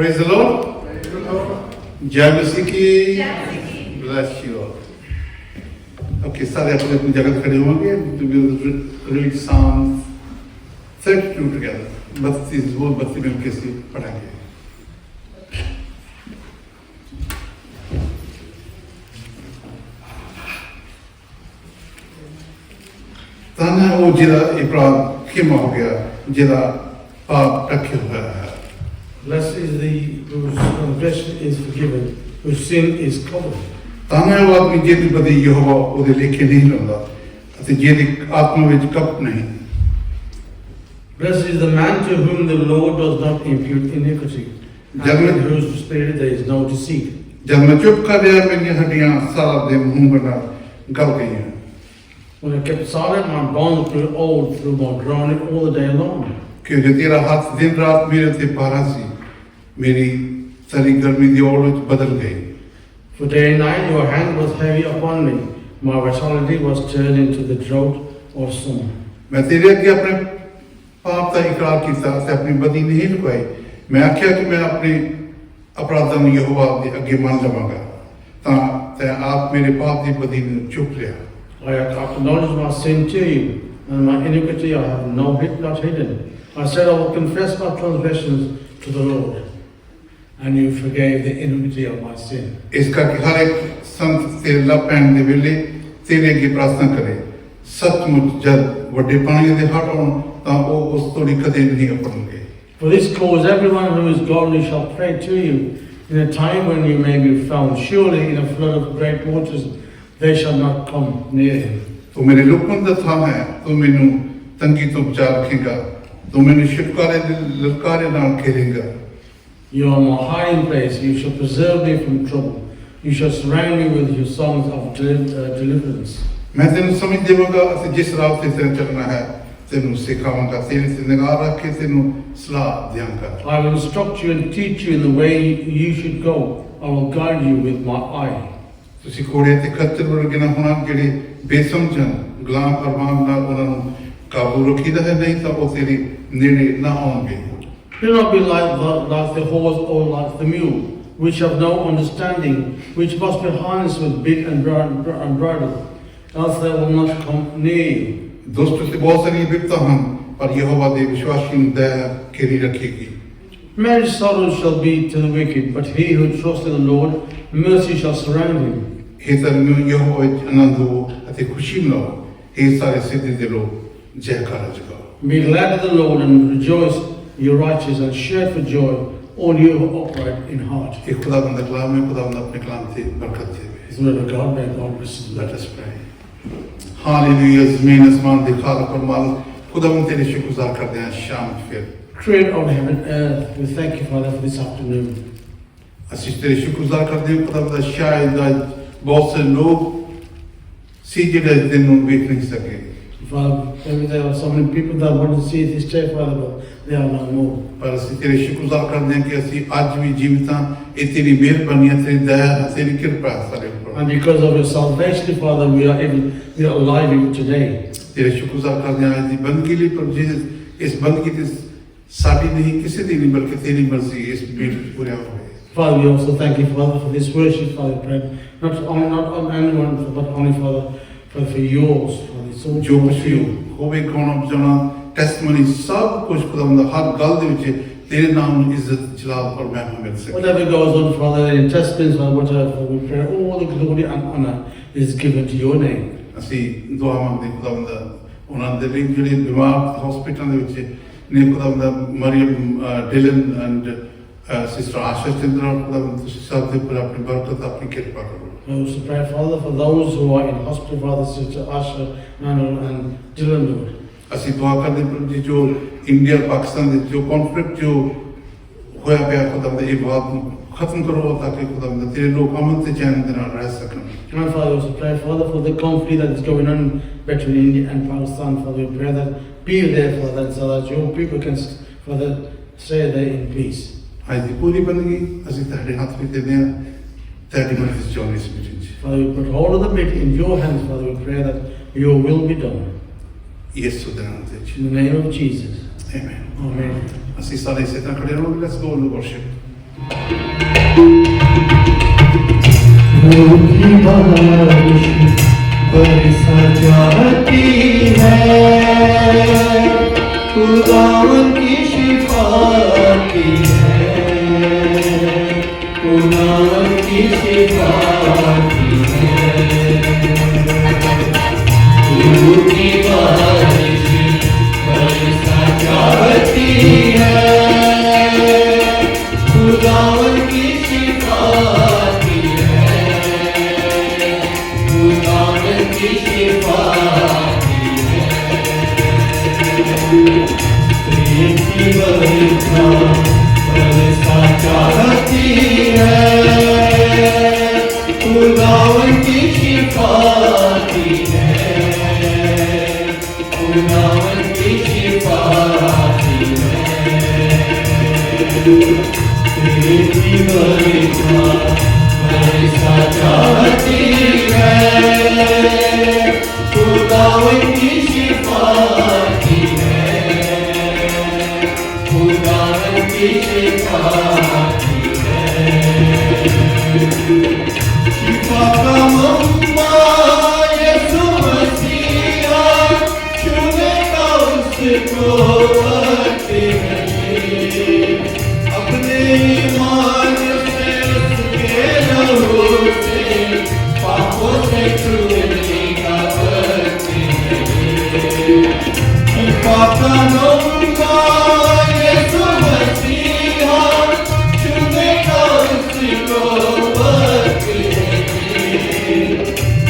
Praise the Lord. Praise the Lord. Jai Masiki. Bless you all. Okay, सारे अपने अपनी जगह खड़े होंगे. We will read Psalm 32 together. 32 वो 32 में कैसे पढ़ेंगे? ताना वो जिला इब्राहिम किम हो गया जिला पाप रखे हुआ है. Blessed is the whose transgression is forgiven, whose sin is covered. ताना वो आदमी जेदी बदी यहोवा उधे लेके नहीं लौटा, अति जेदी आत्मा विच कप नहीं. Blessed is the man to whom the Lord does not impute iniquity, and in whose spirit there is no deceit. जब मैं चुप कर गया मेरी हड्डियां सारा दिन मुंह बना गल गई हैं. When I kept silent, my bones grew old through my groaning all the day long. क्योंकि तेरा हाथ दिन रात मेरे ते पारा सी, मेरी सारी गर्मी दी ओर विच बदल गई. For day and night your hand was heavy upon me, my vitality was turned into the drought or summer. मैं तेरे अगे अपने पाप का इकरार किया ते अपनी बदी नहीं लुकाई. मैं आख्या कि मैं अपने अपराधां नूं यहोवा दे अगे मान लवांगा. ते आप मेरे पाप दी बदी नूं चुक लिया. I have acknowledged my sin to you, and my iniquity I have not hidden. I said I will confess my transgressions to the Lord, and you forgave the iniquity of my sin. इस करके हर एक संत तेरे love pan दे वेले तेरे अगे प्रार्थना करे. सचमुच जब वड्डे पानी दे हट आउण तां ओह उस तोड़ी कदे नहीं अपणगे. For this cause everyone who is godly shall pray to you in a time when you may be found. Surely in a flood of great waters they shall not come near him. तू मेरे लुकन दा था है, तू मैनू तंगी तो बचा रखेगा. तू मैनू शुक्रारे ललकारे नाल खेलेगा. You are my hiding place. You shall preserve me from trouble. You shall surround me with your songs of deliverance. मैं तेनू समझ देवांगा अते जिस राह ते तेरे चलना है तेनू सिखावांगा. तेरे ते निगाह रख के तेनू सलाह देवांगा. I will instruct you and teach you in the way you should go. I will guide you with my eye. ਤੁਸੀਂ ਕੋੜੇ ਤੇ ਖੱਚਰ ਵਰਗੇ ਨਾ ਹੋਣਾ ਜਿਹੜੇ ਬੇਸਮਝਣ ਗੁਲਾਮ ਅਰਮਾਨ ਨਾਲ ਉਹਨਾਂ ਨੂੰ ਕਾਬੂ ਰੱਖੀਦਾ ਹੈ. ਨਹੀਂ ਤਾਂ ਉਹ ਤੇਰੇ ਨੇੜੇ ਨਾ ਆਉਣਗੇ. Do not be like the horse or like the mule, which have no understanding, which must be harnessed with bit and bridle, else they will not come near you. दोस्तों से बहुत सारी विपत्ता हम पर यहोवा दे विश्वासी ਨੂੰ दया केरी रखेगी. Many sorrows shall be to the wicked, but he who trusts in the Lord, mercy shall surround him. हे धर्मियों यहोवा ਵਿੱਚ ਆਨੰਦ ਹੋ ਅਤੇ ਖੁਸ਼ੀ ਮਨਾਓ. हे ਸਾਰੇ ਸਿੱਧੇ ਦਿਲੋਂ ਜੈਕਾਰਾ ਜਗਾਓ. Be glad of the Lord and rejoice, you righteous, and shout for joy, all you who are upright in heart. ਇਹ ਖੁਦਾਵੰਦ ਦਾ ਕਲਾਮ ਹੈ. ਖੁਦਾਵੰਦ ਆਪਣੇ ਕਲਾਮ ਤੇ ਬਰਕਤ ਦੇਵੇ. It's the word of God, may God bless you. Let us pray. Hallelujah. ज़मीन आसमान के खालिक और मालिक खुदावंद तेरे शुक्रगुजार करते हैं शाम फिर. Creator of heaven and earth, we thank you, Father, for this afternoon. ਅਸੀਂ ਤੇਰੇ ਸ਼ੁਕਰਗੁਜ਼ਾਰ ਕਰਦੇ ਹਾਂ ਖੁਦਾਵੰਦ. ਸ਼ਾਇਦ ਬਹੁਤ ਸੇ ਲੋਕ ਸੀ ਜਿਹੜੇ ਦਿਨ ਨੂੰ ਵੇਖ ਨਹੀਂ ਸਕੇ. Father, maybe there are so many people that want to see this day, Father, but they are no more. ਪਰ ਅਸੀਂ ਤੇਰੇ ਸ਼ੁਕਰਗੁਜ਼ਾਰ ਕਰਦੇ ਹਾਂ ਕਿ ਅਸੀਂ ਅੱਜ ਵੀ ਜੀਵਤ ਹਾਂ. ਇਹ ਤੇਰੀ ਮਿਹਰਬਾਨੀ ਹੈ, ਤੇਰੀ ਦਇਆ ਹੈ, ਤੇਰੀ ਕਿਰਪਾ ਹੈ ਸਾਡੇ ਉੱਪਰ. And because of your salvation, Father, we are alive even today. ਤੇਰੇ ਸ਼ੁਕਰਗੁਜ਼ਾਰ ਕਰਦੇ ਹਾਂ ਇਸ ਬੰਦਗੀ ਲਈ. ਪਰ ਇਸ ਬੰਦਗੀ ਤੇ ਸਾਡੀ ਨਹੀਂ ਕਿਸੇ ਦੀ ਨਹੀਂ ਬਲਕਿ ਤੇਰੀ ਮਰਜ਼ੀ ਇਸ ਬੇਟ ਪੂਰਾ ਹੋਵੇ. Father, we also thank you, Father, for this worship, Father, pray not on anyone, but only, Father, for yours, Father. It's all ਜੋ for ਕੁਛ ਵੀ you. ਹੋਵੇ ਗਾਉਣਾ ਬਜਾਉਣਾ ਟੈਸਟਮਨੀ ਸਭ ਕੁਝ ਖੁਦਾਵੰਦ ਹਰ ਗੱਲ ਦੇ ਵਿੱਚ ਤੇਰੇ ਨਾਮ ਨੂੰ ਇੱਜ਼ਤ ਜਲਾਲ ਔਰ ਮਹਿਮਾ ਮਿਲ ਸਕੇ. Whatever goes on, Father, in testaments or whatever, we pray all the glory and honor is given to your name. ਅਸੀਂ ਦੁਆ ਮੰਗਦੇ ਖੁਦਾਵੰਦ ਉਹਨਾਂ ਦੇ ਲਈ ਜਿਹੜੇ ਬਿਮਾਰ ਹਸਪੀਟਲ ਦੇ ਵਿੱਚ ਨੇ ਖੁਦਾਵੰਦ ਮਰੀਮ ਡਿਲਨ ਐਂਡ ਸਿਸਟਰ ਆਸ਼ਾ ਚੰਦਰਾ ਖੁਦਾਵੰਦ ਤੁਸੀਂ ਸਭ ਦੇ ਉੱਪਰ ਆਪਣੀ ਬਰਕਤ ਆਪਣੀ ਕਿਰਪਾ ਕਰੋ. We also pray, Father, for those who are in hospital, Father, Sister Asha, Nano, and Dylan, Lord. ਅਸੀਂ ਦੁਆ ਕਰਦੇ ਹਾਂ ਜੀ ਜੋ ਇੰਡੀਆ ਪਾਕਿਸਤਾਨ ਦੇ ਜੋ ਕਨਫਲਿਕਟ ਜੋ ਹੋਇਆ ਪਿਆ ਖੁਦਾਵੰਦ ਇਹ ਬਾਤ ਨੂੰ ਖਤਮ ਕਰੋ ਤਾਂ ਕਿ ਖੁਦਾਵੰਦ ਤੇਰੇ ਲੋਕ ਅਮਨ ਤੇ ਚੈਨ ਦੇ ਨਾਲ ਰਹਿ ਸਕਣ. And Father, we also pray, Father, for the conflict that is going on between India and Pakistan. Father, we pray that be there, Father, so that your people can, Father, stay there in peace. ਅੱਜ ਦੀ ਪੂਰੀ ਬੰਦਗੀ ਅਸੀਂ ਤੁਹਾਡੇ ਹੱਥ ਵਿੱਚ ਦਿੰਦੇ ਹਾਂ. ਤੁਹਾਡੀ ਮਰਜ਼ੀ ਚ ਚੋਣ ਇਸ ਮੀਟਿੰਗ 'ਚ. Father, we put all of the meeting in your hands, Father. We pray that your will be done. ਯਿਸੂ ਦੇ ਨਾਮ ਤੇ In the name of Jesus. Amen. Amen. ਅਸੀਂ ਸਾਰੇ ਇਸੇ ਤਰ੍ਹਾਂ ਖੜੇ ਰਹਾਂਗੇ. Let's go to worship. रूठी बारिश बरसा जाती है, खुदावन की शिफा की है, खुदावन की शिफा की है। रूठी बारिश बरसा जाती है, खुदावन की शिफा की है, खुदावन की शिफा की है। प्रेम की वर्षा बरसा चाहती है, खुदावन की शिफा की है, खुदावन की शिफा की है। प्रेम की वर्षा बरसा चाहती है, खुदावन की शिफा की है, खुदावन की शिफा की है। शिफा का मम्मा यीशु मसीहा, छूने का उसको वक्त नहीं, अपने ईमान से उसके लहू से पापों से छूने का वक्त नहीं। शिफा का मम्मा यीशु मसीहा, छूने का उसको वक्त नहीं,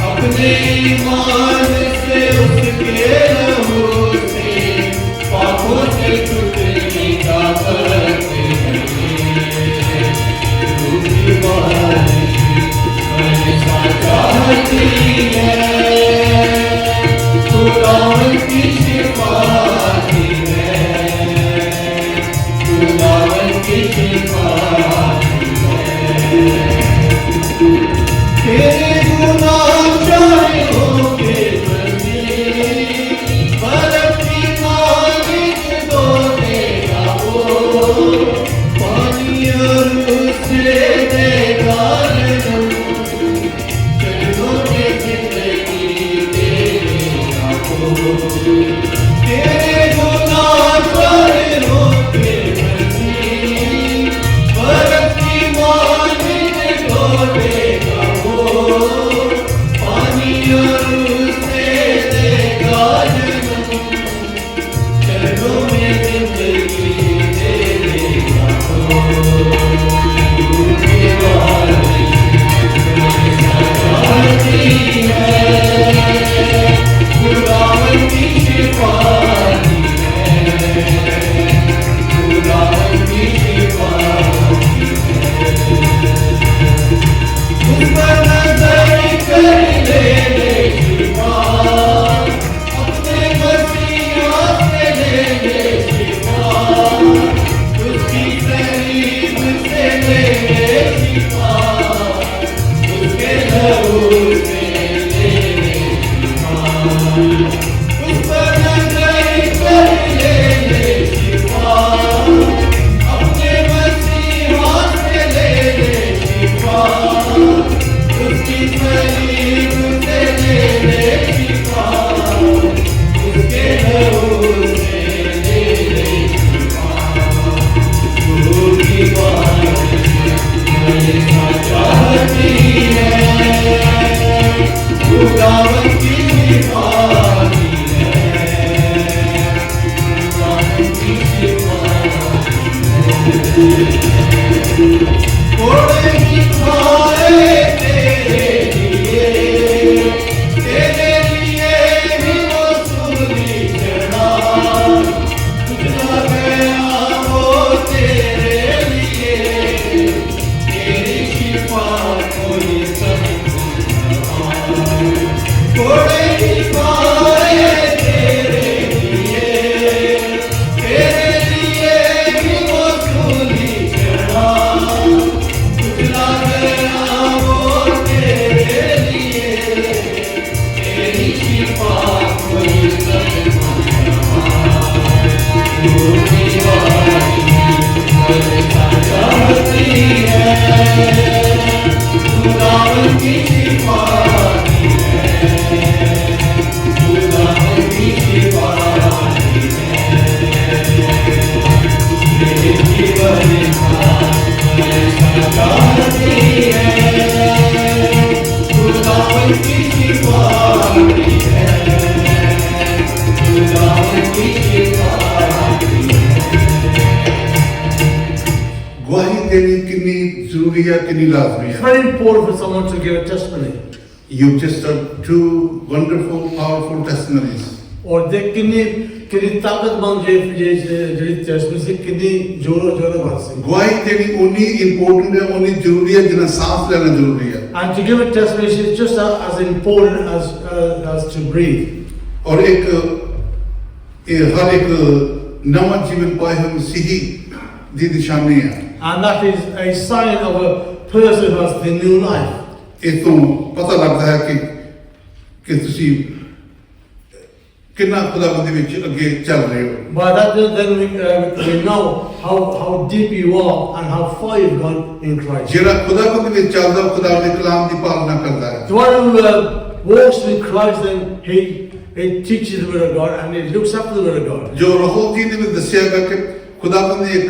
अपने ईमान से उसके लहू से पापों से छूने का वक्त नहीं। रूठी बारिश बरसा चाहती है, खुदावन की शिफा की है, खुदावन की शिफा की है। तेरे गुनाह चाहे होंगे बंदी, बर्फ की मालिक तो देगा वो, पानी और उससे देगा जन्म, चलो के जिंदगी देगा वो। तेरे गुनाह चाहे होंगे बंदी, बर्फ की मालिक तो देगा वो, पानी और उससे देगा जन्म, चलो में जिंदगी देगा वो। रूठी बारिश बरसा चाहती है, खुदावन की शिफा की है, खुदावन की शिफा की है। उस पर नजर कर ले शिफा, अपने मसीहा से ले शिफा, उसकी तरीफ से ले शिफा, उसके लहू से ले शिफा। उस पर नजर कर ले शिफा, अपने मसीहा से ले शिफा, उसकी तरीफ से ले शिफा, उसके लहू से ले शिफा। रूठी बारिश बरसा चाहती है, खुदावन की शिफा की है, खुदावन की शिफा की है। थोड़े ही खाए तेरे लिए, तेरे लिए भी वो सूली चढ़ा, उजला गया वो तेरे लिए, तेरी शिफा कोई समझ ना। थोड़े ही खाए तेरे लिए, तेरे लिए भी वो सूली चढ़ा, उजला गया वो तेरे लिए, तेरी शिफा कोई समझ ना। रूठी बारिश बरसा चाहती खुदावन की सिफारिश है, खुदावन की सिफारिश गवाही देनी कितनी जरूरी है, कितनी लाजमी It's है. very important for someone to give a testimony. You just are two wonderful, powerful testimonies. और देख कितनी ताकतमंद ਜਿਹੜੀ testimony ਸੀ ਕਿੰਨੀ ਜ਼ੋਰੋ ਬਾਤ ਸੀ. गवाही देनी उन्नी इम्पोर्टेंट है, उन्नी जरूरी है जितना सांस लेना जरूरी है. And to give a testimony is just as important as to breathe. और हर एक नवा जीवन पाए हुए मसीही दी निशानी है. And that is a sign of a person who has the new life. इस तो पता लगता है कि तुसी कितना खुदाबंदी विच अगे चल रहे हो. By that then we know how deep you are and how far you've gone in Christ. जेड़ा खुदाबंदी विच चलदा खुदा दे कलाम दी पालना करदा है. The one who walks with Christ, then he teaches the word of God and he looks after the word of God. जो रूहुल दी ने दस्या है कि खुदाबंद ने एक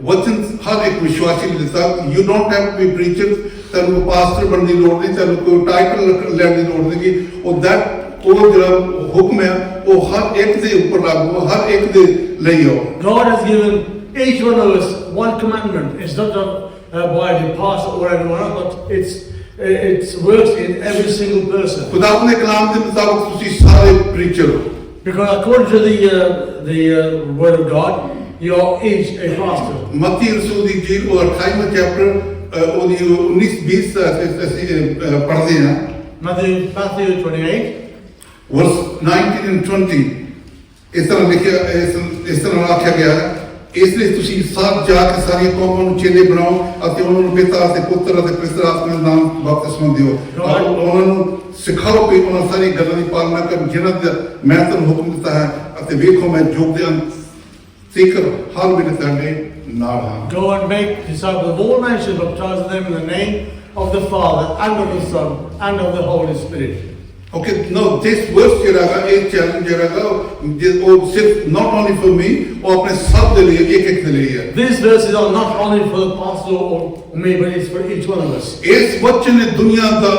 वचन हर एक विश्वासी ने दिता. You don't have to be preacher, तेन को पास्टर बनने की लोड़ नहीं, तेन को टाइटल लेने की लोड़ नहीं. और दैट वो जो हुक्म है वो हर एक के ऊपर लागू, हर एक दे ਲਈ हो. God has given each one of us one commandment. It's not by the pastor or anyone else, but it works in every single person. खुदाबंद ने कलाम के मुताबिक तुसी सारे प्रीचर हो. Because according to the word of God, you are each a pastor. मत्ती रसूल दी इंजील और 28वां चैप्टर और 19-20 ਅਸੀਂ ਪੜ੍ਹਦੇ ਹਾਂ. Matthew 28. वर्स 19 and 20 इस तरह लिखा, इस तरह आख्या गया है. इसलिए ਤੁਸੀਂ ਸਭ ਜਾ ਕੇ ਸਾਰੀਆਂ ਕੌਮਾਂ ਨੂੰ ਚੇਲੇ ਬਣਾਓ ਅਤੇ ਉਹਨਾਂ ਨੂੰ ਪਿਤਾ ਅਤੇ ਪੁੱਤਰ ਅਤੇ ਪਵਿੱਤਰ ਆਤਮਾ ਦੇ ਨਾਮ ਬਪਤਿਸਮਾ ਦਿਓ. ਔਰ ਉਹਨਾਂ ਨੂੰ ਸਿਖਾਓ ਕਿ ਉਹਨਾਂ ਸਾਰੀ ਗੱਲਾਂ ਦੀ ਪਾਲਣਾ ਕਰਨ ਜਿਨ੍ਹਾਂ ਦਾ ਮੈਂ ਤੁਹਾਨੂੰ ਹੁਕਮ ਦਿੱਤਾ ਹੈ. ਅਤੇ ਵੇਖੋ ਮੈਂ ਯੁੱਗ ਦੇ ਅੰਤ ਤੀਕ ਹਰ ਵੇਲੇ ਤੁਹਾਡੇ ਨਾਲ ਹਾਂ. Go and make disciples of all nations, baptizing them in the name of the Father and of the Son and of the Holy Spirit. Okay, now this verse ਜਿਹੜਾ ਹੈਗਾ ਇਹ ਚੈਲੰਜ ਜਿਹੜਾ ਹੈਗਾ ਉਹ ਸਿਰਫ not only for me, ਉਹ ਆਪਣੇ ਸਭ ਦੇ ਲਈ ਇੱਕ ਦੇ ਲਈ ਹੈ. These verses are not only for the pastor or me, but it's for each one of us. ਇਸ ਵਚਨ ਨੇ ਦੁਨੀਆ ਦਾ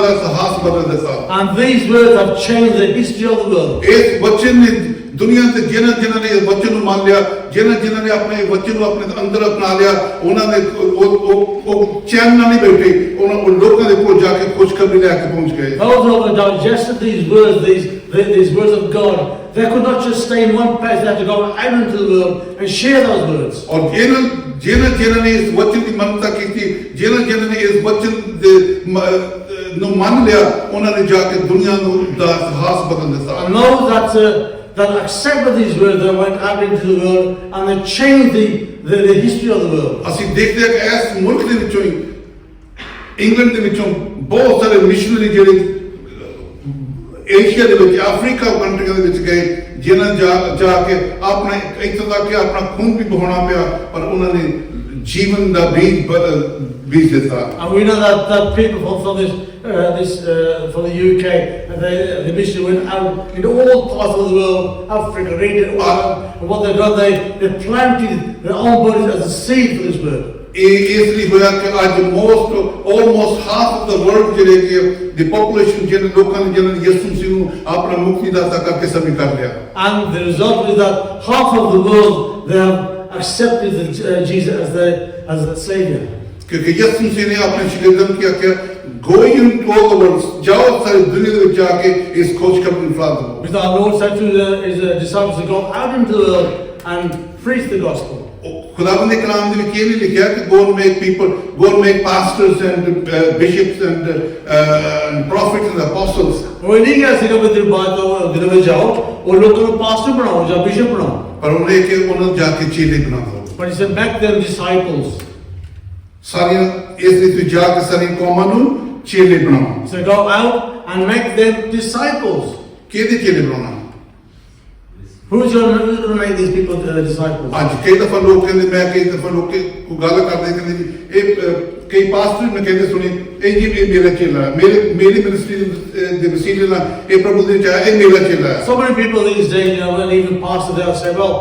ਇਤਿਹਾਸ ਬਦਲ ਦਿੱਤਾ. And these words have changed the history of the world. ਇਸ ਵਚਨ ਨੇ ਦੁਨੀਆ ਤੇ ਜਿਨ੍ਹਾਂ ਨੇ ਇਸ ਵਚਨ ਨੂੰ ਮੰਨ ਲਿਆ, ਜਿਨ੍ਹਾਂ ਨੇ ਆਪਣੇ ਵਚਨ ਨੂੰ ਆਪਣੇ ਅੰਦਰ ਅਪਣਾ ਲਿਆ, ਉਹਨਾਂ ਨੇ ਉਹ ਚੈਨ ਨਾਲ ਨਹੀਂ ਬੈਠੇ, ਉਹਨਾਂ ਲੋਕਾਂ ਦੇ ਕੋਲ ਜਾ ਕੇ ਖੁਸ਼ਖਬਰੀ ਲੈ ਕੇ ਪਹੁੰਚ ਗਏ. Those who have digested these words of God, they could not just stay in one place, they had to go out into the world and share those words. ਔਰ ਜਿਨ੍ਹਾਂ ਨੇ ਇਸ ਵਚਨ ਦੀ ਮੰਨਤਾ ਕੀਤੀ, ਜਿਨ੍ਹਾਂ ਨੇ ਇਸ ਵਚਨ ਨੂੰ ਮੰਨ ਲਿਆ, ਉਹਨਾਂ ਨੇ ਜਾ ਕੇ ਦੁਨੀਆ ਦਾ ਇਤਿਹਾਸ ਬਦਲ ਦਿੱਤਾ. And those that accepted these words, they went out into the world and they changed the history of the world. ਅਸੀਂ ਦੇਖਦੇ ਹਾਂ ਕਿ ਇਸ ਮੁਲਕ ਦੇ ਵਿੱਚੋਂ ਹੀ, ਇੰਗਲੈਂਡ ਦੇ ਵਿੱਚੋਂ ਬਹੁਤ ਸਾਰੇ ਮਿਸ਼ਨਰੀ ਜਿਹੜੇ ਏਸ਼ੀਆ ਦੇ ਵਿੱਚ, ਅਫਰੀਕਾ ਕੰਟਰੀਆਂ ਦੇ ਵਿੱਚ ਗਏ, ਜਿਨ੍ਹਾਂ ਜਾ ਕੇ ਆਪਣਾ ਇੱਥੋਂ ਤੱਕ ਕਿ ਆਪਣਾ ਖੂਨ ਵੀ ਬਹਾਉਣਾ ਪਿਆ, ਪਰ ਉਹਨਾਂ ਨੇ ਜੀਵਨ ਦਾ ਬੀਜ ਦਿੱਤਾ. And we know that people from from the UK, the mission went out into all parts of the world, Africa, India, and what they've done, they planted their own bodies as a seed for this word. ਇਸ ਲਈ ਹੋਇਆ ਕਿ ਅੱਜ almost half of the world ਜਿਹੜੇ ਕਿ the population ਜਿਹਨਾਂ ਲੋਕਾਂ ਨੇ ਜਿਹਨਾਂ ਨੇ ਯਿਸੂ ਮਸੀਹ ਨੂੰ ਆਪਣਾ ਮੁਕਤੀਦਾਤਾ ਕਰਕੇ ਸਭੀ ਕਰ ਲਿਆ. And the result is that half of the world, they have accepted Jesus as the Savior. क्योंकि यीशु मसीह ने अपने शिगिर्दों को क्या go into all the world, जाओ सारी दुनिया में जाके इस खोज का फैला दो. Because our Lord said to his disciples to go out into the world and preach the gospel. खुदावंद ने कलाम में ये नहीं लिखा कि go and make people, go and make pastors and bishops and prophets and apostles. वो नहीं कह सकते कि तेरे बात तो दिन में जाओ और लोगों को पास्टर बनाओ या बिशप बनाओ. पर उन्हें कि उन्हें जाके चेले बना दो. But he said make them disciples. सारी इसलिए जाके सारी कौमां नू चेले बनाओ. So go out and make them disciples. केदे चेले बनाना? Who's going to make these people disciples? आज कई दफा लोग कहते मैं कई दफा लोग को गाला करते कहते जी कई पास्टर ने कहते सुनी ये मेरा चेला है मेरी मिनिस्ट्री दे वसीले ना ये प्रभु दे चाहे ये मेरा चेला है. So many people these days, you know, when even pastors they'll say, well,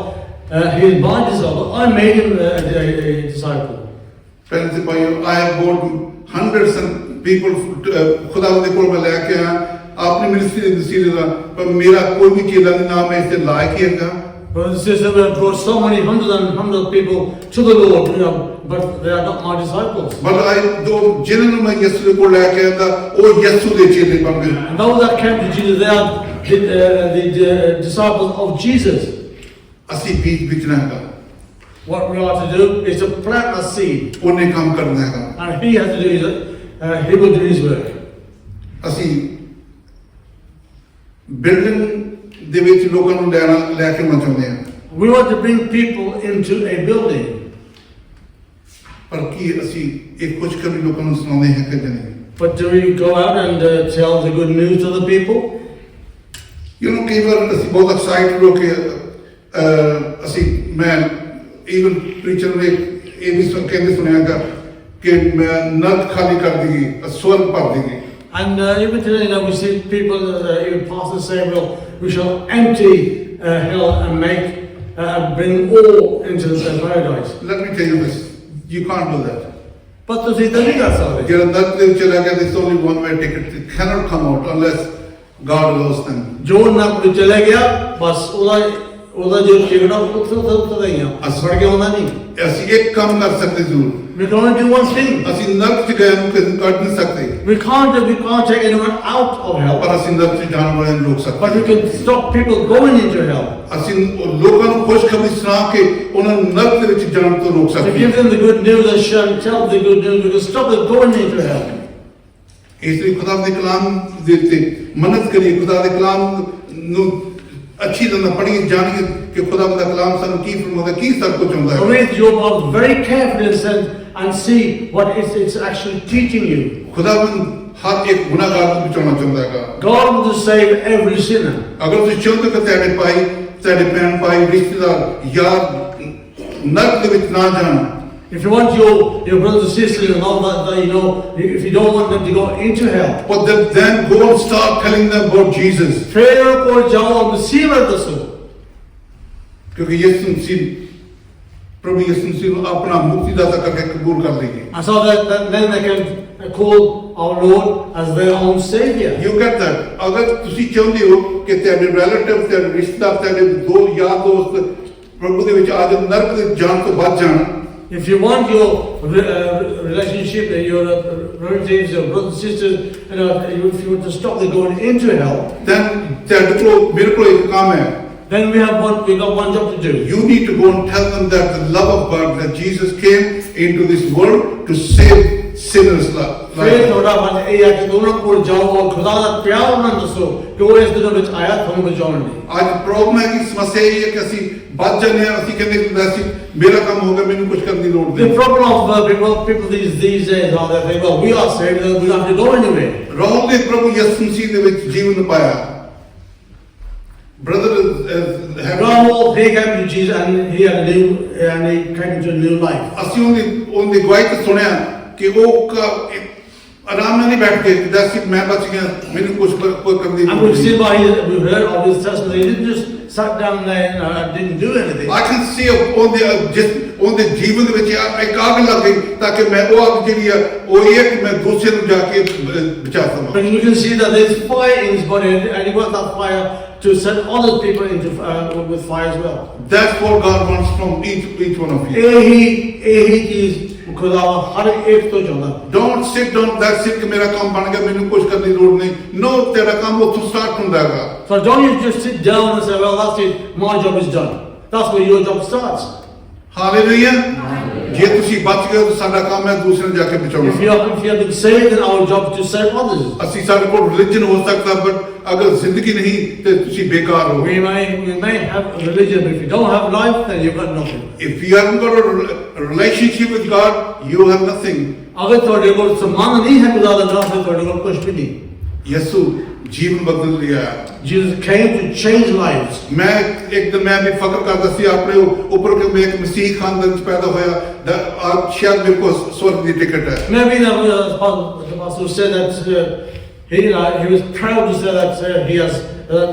he's my disciple. I made him a disciple. Friends, I have bought hundreds and people खुदा दे कोल मैं लेके आया अपनी मिनिस्ट्री दी दा पर मेरा कोई भी चेला नहीं ना मैं इससे लायक ही हैगा Brothers and sisters, we have brought so many hundreds and hundreds of people to the Lord, but they are not my disciples. but I do जिन्होंने मैं यीशु दे कोल लेके आया वो यीशु दे चेले बन गए And those that came to Jesus, they are the disciples of Jesus. ਅਸੀਂ बीज बिचना हैगा What we are to do is to plant a seed, ਉਹਨੇ ਕੰਮ ਕਰਨਾ हैगा and he has to do his, he will do his work. ਅਸੀਂ building ਦੇ ਵਿੱਚ ਲੋਕਾਂ ਨੂੰ ਲੈ ਕੇ ਆਉਣਾ ਚਾਹੁੰਦੇ ਹਾਂ We want to bring people into a building, ਪਰ ਕੀ ਅਸੀਂ ਇਹ ਖੁਸ਼ਖਬਰੀ ਲੋਕਾਂ ਨੂੰ ਸੁਣਾਉਂਦੇ ਹਾਂ ਕਿ ਨਹੀਂ but do we go out and tell the good news to the people? ਕਈ ਵਾਰ ਅਸੀਂ ਬਹੁਤ ਐਕਸਾਈਟਡ ਹੋ ਕੇ ਅਸੀਂ ਮੈਂ ਈਵਨ ਪ੍ਰੀਚਰ ਨੇ ਇਹ ਵੀ ਕਹਿੰਦੇ ਸੁਣਿਆਗਾ ਕਿ ਮੈਂ ਨਰਕ ਖਾਲੀ ਕਰ ਦੇਗੀ ਸਵਰਗ ਭਰ ਦੇਗੀ And even today, we see people, even pastors say, well, we shall empty hell and bring all into the paradise. Let me tell you this, you can't do that. But ਤੁਸੀਂ ਤਾਂ ਨਹੀਂ ਕਰ ਸਕਦੇ। ਜਿਹੜਾ ਨਰਕ ਦੇ ਵਿੱਚ ਚਲਾ ਗਿਆ there's only one way ticket, it cannot come out unless God allows them. ਜੋ ਨਰਕ ਵਿੱਚ ਚਲਾ ਗਿਆ, ਬਸ ਉਹਦਾ ਜੋ ਟਿਕਟ ਆ ਉੱਥੇ ਹੀ ਆ, ਫੜ ਕੇ ਆਉਂਦਾ ਨਹੀਂ। ਅਸੀਂ ਇੱਕ ਕੰਮ ਕਰ ਸਕਦੇ ਜ਼ਰੂਰ We can only do one thing. ਅਸੀਂ ਨਰਕ ਚ ਗਏ ਨੂੰ ਕੱਢ ਨਹੀਂ ਸਕਦੇ We can't take anyone out of hell, ਪਰ ਅਸੀਂ ਨਰਕ ਚ ਜਾਣ ਵਾਲਿਆਂ ਨੂੰ ਰੋਕ but ਸਕਦੇ we can stop people going into hell. ਅਸੀਂ ਲੋਕਾਂ ਨੂੰ ਖੁਸ਼ਖਬਰੀ ਸੁਣਾ ਕੇ ਉਹਨਾਂ ਨੂੰ ਨਰਕ ਦੇ ਵਿੱਚ ਜਾਣ ਤੋਂ ਰੋਕ To ਸਕਦੇ give them the good news and tell them the good news, we can stop them going into hell. ਇਸ ਲਈ ਖੁਦਾ ਦੇ ਕਲਾਮ ਦੇ ਉੱਤੇ ਮਿਹਨਤ ਕਰੀਏ ਖੁਦਾ ਦੇ ਕਲਾਮ ਨੂੰ ਅੱਛੀ ਤਰ੍ਹਾਂ ਪੜ੍ਹੀਏ ਜਾਣੀਏ ਕਿ ਖੁਦਾ ਦਾ ਕਲਾਮ ਸਾਨੂੰ ਕੀ ਫਰਮਾਉਂਦਾ ਕੀ ਸਭ ਕੁਝ ਹੁੰਦਾ ਹੈ Read your Bible very carefully and see what it's actually teaching you. ਖੁਦਾਵੰਦ ਹਰ ਇੱਕ ਗੁਨਾਹਗਾਰ ਨੂੰ ਬਚਾਉਣਾ ਚਾਹੁੰਦਾ ਹੈਗਾ God wants to save every sinner. ਅਗਰ ਤੁਸੀਂ ਚਾਹੁੰਦੇ ਕਿ ਤੁਹਾਡੇ ਭਾਈ ਤੁਹਾਡੇ ਭੈਣ ਭਾਈ ਰਿਸ਼ਤੇਦਾਰ ਯਾਰ ਨਰਕ ਦੇ ਵਿੱਚ ਨਾ ਜਾਣ If you want your brothers and sisters and all that, if you don't want them to go into hell, but then go and start telling them about Jesus. फिर कोई जाओ और मसीह दसो. क्योंकि यीशु मसीह प्रभु यीशु मसीह को अपना मुक्तिदाता करके कबूल कर लेंगे. And so that then they can call our Lord as their own Savior. You get that? अगर तुसी चाहते हो कि तेरे रिलेटिव तेरे रिश्तेदार तेरे दो यार दोस्त प्रभु दे विच आज नरक दे जान तो बच जान. If you want your relationship, your relatives, your brothers and sisters, if you want to stop them going into hell, then तेरे को मेरे को एक काम है. then we got one job to do. You need to go and tell them that the love of God, that Jesus came into this world to save sinners' lives. फिर थोड़ा बात ये है कि दोनों को जाओ और खुदा का प्यार उन्हें दसो कि वो इस दिनों में आया था उनको जाने नहीं. आज प्रॉब्लम है कि समस्या ये है कि ਅਸੀਂ बच जाने हैं ਅਸੀਂ ਕਹਿੰਦੇ ਕਿ ਵੈਸੇ ਮੇਰਾ ਕੰਮ ਹੋ ਗਿਆ ਮੈਨੂੰ ਕੁਝ ਕਰਨ ਦੀ ਲੋੜ The ਨਹੀਂ. problem of people these days are that they well we are saved, we don't have to go anywhere. Rahul ਨੇ ਪ੍ਰਭੂ ਯਿਸੂ ਮਸੀਹ ਦੇ ਵਿੱਚ ਜੀਵਨ ਪਾਇਆ. Brother Rahul, he came to Jesus and he came to a new life. ਅਸੀਂ ਉਹਦੀ ਗਵਾਹੀ ਤੋਂ ਸੁਣਿਆ ਕਿ ਉਹ ਆਰਾਮ ਨਾਲ ਨਹੀਂ ਬੈਠ ਕੇ ਦੱਸ ਮੈਂ ਬਚ ਗਿਆ ਮੈਨੂੰ ਕੁਝ ਕੋਈ ਕਰਨ ਦੀ And ਲੋੜ we've ਨਹੀਂ. seen we've heard of his testimony. He didn't just sat down there and didn't do anything. I can see ਉਹਦੇ ਜੀਵਨ ਦੇ ਵਿੱਚ ਇੱਕ ਅੱਗ ਲੱਗ ਗਈ ਤਾਂ ਕਿ ਮੈਂ ਉਹ ਅੱਗ ਜਿਹੜੀ ਆ ਉਹ ਇਹ ਕਿ ਮੈਂ ਦੂਸਰੇ ਨੂੰ ਜਾ ਕੇ ਬਚਾ ਸਕਾਂ. But you can see that there's fire in his body, and he wants that fire to set other people into with fire as well. That's what God wants from each one of you. ਇਹੀ ਚੀਜ਼ ਖੁਦਾ ਹਰ ਇੱਕ ਤੋਂ ਚਾਹੁੰਦਾ. Don't sit down that's it ਕਿ ਮੇਰਾ ਕੰਮ ਬਣ ਗਿਆ ਮੈਨੂੰ ਕੁਝ ਕਰਨ ਦੀ ਲੋੜ ਨਹੀਂ. No, ਤੇਰਾ ਕੰਮ ਉੱਥੋਂ ਸਟਾਰਟ ਹੁੰਦਾ ਹੈਗਾ. So don't you just sit down and say, well, that's it, my job is done. That's where your job starts. Hallelujah. ਜੇ ਤੁਸੀਂ ਬਚ ਗਏ ਤਾਂ ਸਾਡਾ ਕੰਮ ਹੈ ਦੂਸਰੇ ਨੂੰ ਜਾ ਕੇ If ਬਚਾਉਣਾ. you have been saved, then our job is to save others. ਅਸੀਂ ਸਾਡੇ ਕੋਲ ਰਿਲੀਜਨ ਹੋ ਸਕਦਾ ਬਟ ਅਗਰ ਜ਼ਿੰਦਗੀ ਨਹੀਂ ਤੇ ਤੁਸੀਂ ਬੇਕਾਰ ਹੋ. We may have religion, but if you don't have life, then you've got nothing. If you haven't got a relationship with God, you have nothing. अगर ਤੁਹਾਡੇ ਕੋਲ ਸਮਾਨ ਨਹੀਂ ਹੈ ਖੁਦਾ ਦਾ ਨਾਮ, ਫਿਰ ਤੁਹਾਡੇ ਕੋਲ ਕੁਝ ਵੀ ਨਹੀਂ. ਯਿਸੂ ਜੀਵਨ ਬਦਲ ਲਿਆ. Jesus came to change lives. ਮੈਂ ਇੱਕ ਦਿਨ ਮੈਂ ਵੀ ਫਕਰ ਕਰਦਾ ਸੀ ਆਪਣੇ ਉੱਪਰ ਕਿ ਮੈਂ ਇੱਕ ਮਸੀਹ ਖਾਨਦਾਨ ਚ ਪੈਦਾ ਹੋਇਆ ਸ਼ਾਇਦ ਮੇਰੇ ਕੋਲ ਸਵਰਗ ਦੀ ਟਿਕਟ ਹੈ. Maybe the pastor said that He was proud to say that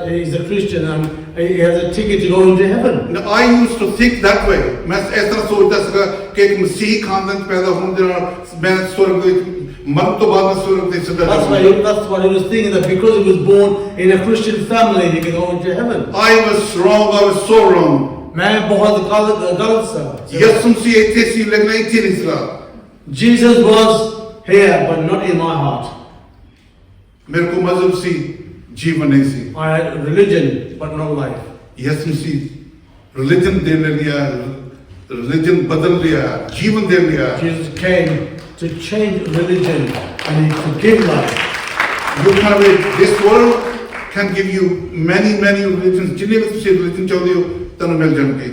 he's a Christian and he has a ticket to go into heaven. Now, I used to think that way. मैं इस तरह सोचता था कि एक मसीही खानदान पैदा होने के बाद मैं स्वर्ग में मर तो बाद में स्वर्ग में सीधा जाऊंगा. That's what he was thinking, that because he was born in a Christian family, he could go into heaven. I was wrong. I was so wrong. मैं बहुत गलत था. यसु मसीह इतने सी लगना इतने नहीं था. Jesus was here, but not in my heart. मेरे को मजहब सी जीवन नहीं सी. I had religion, but not life. Yesu Masih religion देने लिया, religion बदल लिया, जीवन दे लिया. Jesus came to change religion and he to give life. You can have this world can give you many religions. जिन्हें भी तुझे religion चाहते हो तनु मिल जाएंगे.